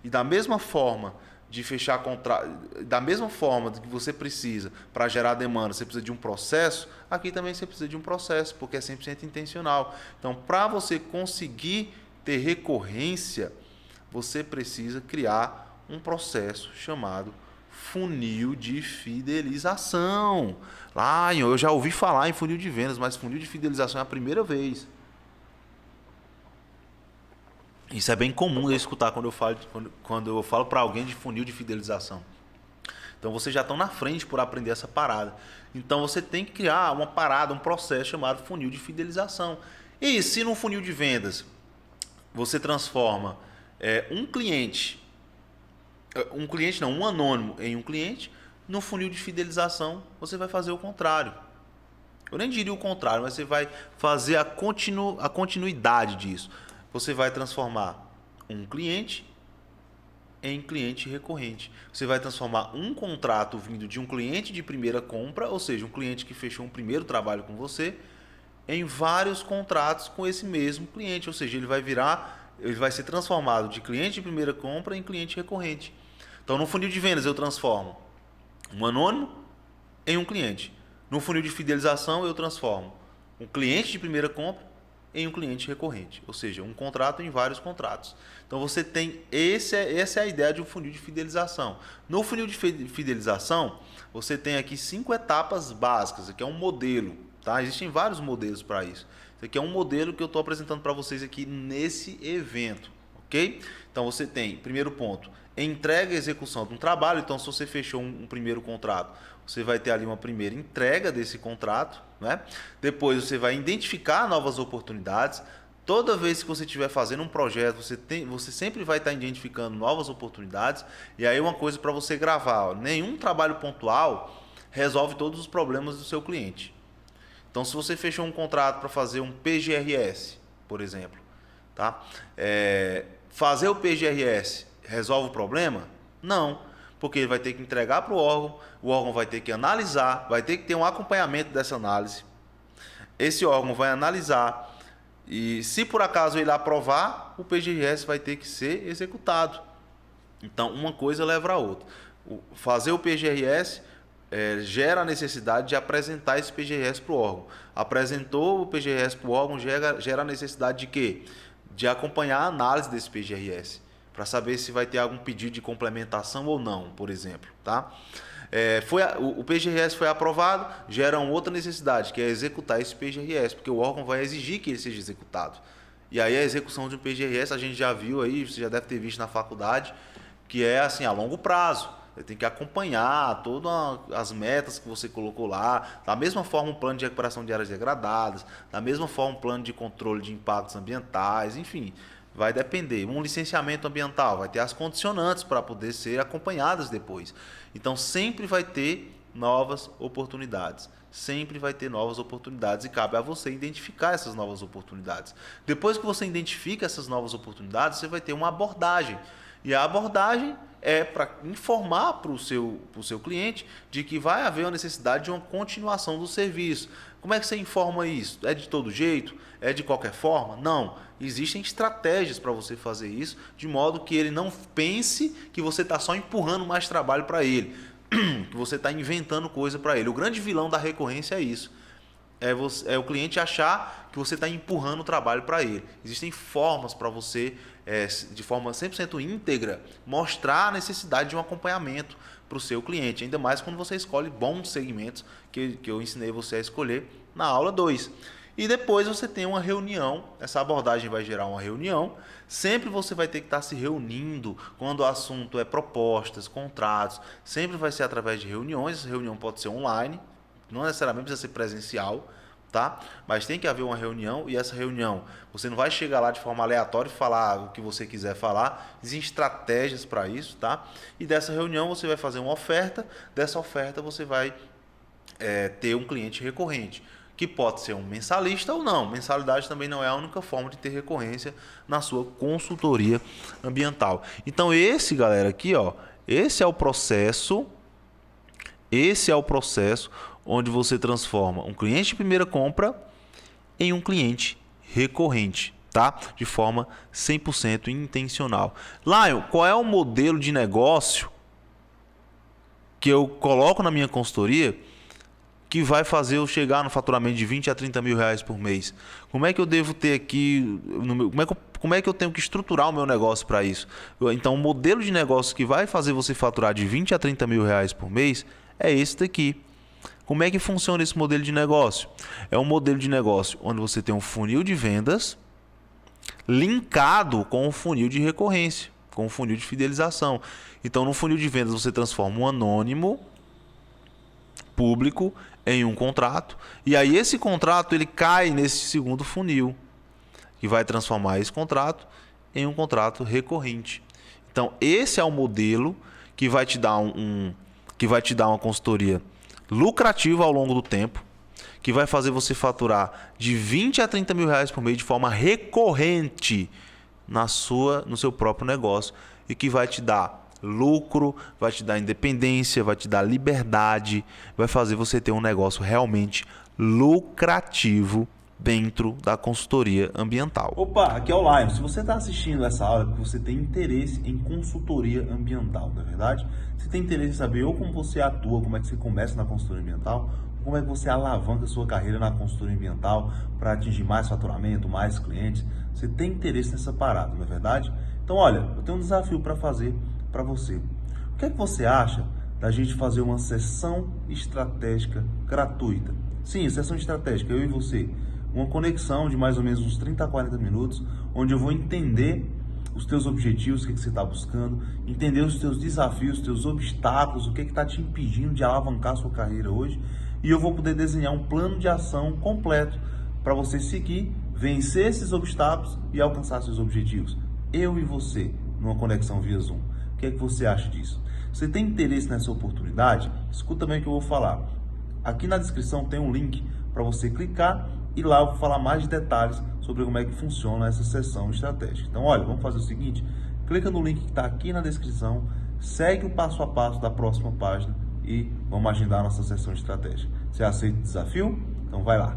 E da mesma forma de fechar contrato, da mesma forma que você precisa para gerar demanda, você precisa de um processo, aqui também você precisa de um processo, porque é 100% intencional. Então, para você conseguir ter recorrência, você precisa criar um processo chamado funil de fidelização. Lá, eu já ouvi falar em funil de vendas, mas funil de fidelização é a primeira vez. Isso é bem comum eu escutar quando eu falo para alguém de funil de fidelização. Então vocês já estão na frente por aprender essa parada. Então você tem que criar uma parada, um processo chamado funil de fidelização. E se no funil de vendas você transforma um anônimo em um cliente, no funil de fidelização você vai fazer o contrário. Eu nem diria o contrário, mas você vai fazer a continuidade disso. Você vai transformar um cliente em cliente recorrente. Você vai transformar um contrato vindo de um cliente de primeira compra, ou seja, um cliente que fechou um primeiro trabalho com você, em vários contratos com esse mesmo cliente. Ou seja, ele vai ser transformado de cliente de primeira compra em cliente recorrente. Então, no funil de vendas eu transformo um anônimo em um cliente. No funil de fidelização eu transformo um cliente de primeira compra em um cliente recorrente, ou seja, um contrato em vários contratos. Então você tem essa é a ideia de um funil de fidelização. No funil de fidelização, você tem aqui 5 etapas básicas, aqui é um modelo, tá? Existem vários modelos para isso. Esse aqui é um modelo que eu estou apresentando para vocês aqui nesse evento, ok? Então você tem, primeiro ponto, entrega e execução de um trabalho. Então, se você fechou um primeiro contrato, você vai ter ali uma primeira entrega desse contrato, né? Depois você vai identificar novas oportunidades. Toda vez que você estiver fazendo um projeto, você sempre vai estar identificando novas oportunidades. E aí uma coisa para você gravar, ó, nenhum trabalho pontual resolve todos os problemas do seu cliente. Então, se você fechou um contrato para fazer um PGRS, por exemplo, tá? Fazer o PGRS resolve o problema? Não, porque ele vai ter que entregar para o órgão vai ter que analisar, vai ter que ter um acompanhamento dessa análise. Esse órgão vai analisar e, se por acaso ele aprovar, o PGRS vai ter que ser executado. Então, uma coisa leva a outra. Fazer o PGRS gera a necessidade de apresentar esse PGRS para o órgão. Apresentou o PGRS para o órgão, gera a necessidade de quê? De acompanhar a análise desse PGRS, para saber se vai ter algum pedido de complementação ou não, por exemplo. Tá? O PGRS foi aprovado, gera uma outra necessidade, que é executar esse PGRS, porque o órgão vai exigir que ele seja executado. E aí a execução de um PGRS, a gente já viu aí, você já deve ter visto na faculdade, que é assim, a longo prazo. Você tem que acompanhar todas as metas que você colocou lá. Da mesma forma, um plano de recuperação de áreas degradadas, da mesma forma, um plano de controle de impactos ambientais, enfim, vai depender. Um licenciamento ambiental vai ter as condicionantes para poder ser acompanhadas depois. Então, sempre vai ter novas oportunidades. Sempre vai ter novas oportunidades e cabe a você identificar essas novas oportunidades. Depois que você identifica essas novas oportunidades, você vai ter uma abordagem. E a abordagem é para informar para o seu cliente de que vai haver a necessidade de uma continuação do serviço. Como é que você informa isso? É de todo jeito? É de qualquer forma? Não. Existem estratégias para você fazer isso, de modo que ele não pense que você está só empurrando mais trabalho para ele, que você está inventando coisa para ele. O grande vilão da recorrência é isso. É o cliente achar que você está empurrando o trabalho para ele. Existem formas para você, de forma 100% íntegra, mostrar a necessidade de um acompanhamento para o seu cliente. Ainda mais quando você escolhe bons segmentos, que eu ensinei você a escolher na aula 2. E depois você tem uma reunião, essa abordagem vai gerar uma reunião. Sempre você vai ter que estar se reunindo quando o assunto é propostas, contratos. Sempre vai ser através de reuniões. Essa reunião pode ser online, não necessariamente precisa ser presencial, tá? Mas tem que haver uma reunião, e essa reunião você não vai chegar lá de forma aleatória e falar o que você quiser falar. Existem estratégias para isso, tá? E dessa reunião você vai fazer uma oferta. Dessa oferta você vai ter um cliente recorrente, que pode ser um mensalista ou não. Mensalidade também não é a única forma de ter recorrência na sua consultoria ambiental. Então esse, galera, aqui, ó, esse é o processo onde você transforma um cliente de primeira compra em um cliente recorrente, tá? tá? De forma 100% intencional. Lion, qual é o modelo de negócio que eu coloco na minha consultoria que vai fazer eu chegar no faturamento de 20 a 30 mil reais por mês? Como é que eu devo ter aqui, como é que eu tenho que estruturar o meu negócio para isso? Então, o modelo de negócio que vai fazer você faturar de 20 a 30 mil reais por mês é esse daqui. Como é que funciona esse modelo de negócio? É um modelo de negócio onde você tem um funil de vendas linkado com um funil de recorrência, com um funil de fidelização. Então, no funil de vendas, você transforma um anônimo público em um contrato. E aí, esse contrato ele cai nesse segundo funil, que vai transformar esse contrato em um contrato recorrente. Então, esse é o modelo que vai te dar uma consultoria lucrativa ao longo do tempo, que vai fazer você faturar de 20 a 30 mil reais por mês de forma recorrente no seu próprio negócio, e que vai te dar lucro, vai te dar independência, vai te dar liberdade, vai fazer você ter um negócio realmente lucrativo dentro da consultoria ambiental. Opa, aqui é o Lion. Se você está assistindo essa aula, é porque você tem interesse em consultoria ambiental, não é verdade? Você tem interesse em saber ou como você atua, como é que você começa na consultoria ambiental, como é que você alavanca a sua carreira na consultoria ambiental para atingir mais faturamento, mais clientes. Você tem interesse nessa parada, não é verdade? Então, olha, eu tenho um desafio para fazer para você. O que é que você acha da gente fazer uma sessão estratégica gratuita? Sim, sessão estratégica, eu e você. Uma conexão de mais ou menos uns 30 a 40 minutos, onde eu vou entender os teus objetivos, o que você está buscando, entender os teus desafios, os teus obstáculos, o que está te impedindo de alavancar a sua carreira hoje, e eu vou poder desenhar um plano de ação completo para você seguir, vencer esses obstáculos e alcançar seus objetivos. Eu e você, numa conexão via Zoom. O que é que você acha disso? Você tem interesse nessa oportunidade? Escuta bem o que eu vou falar. Aqui na descrição tem um link para você clicar e lá eu vou falar mais de detalhes sobre como é que funciona essa sessão estratégica. Então, olha, vamos fazer o seguinte, clica no link que está aqui na descrição, segue o passo a passo da próxima página e vamos agendar a nossa sessão estratégica. Você aceita o desafio? Então vai lá.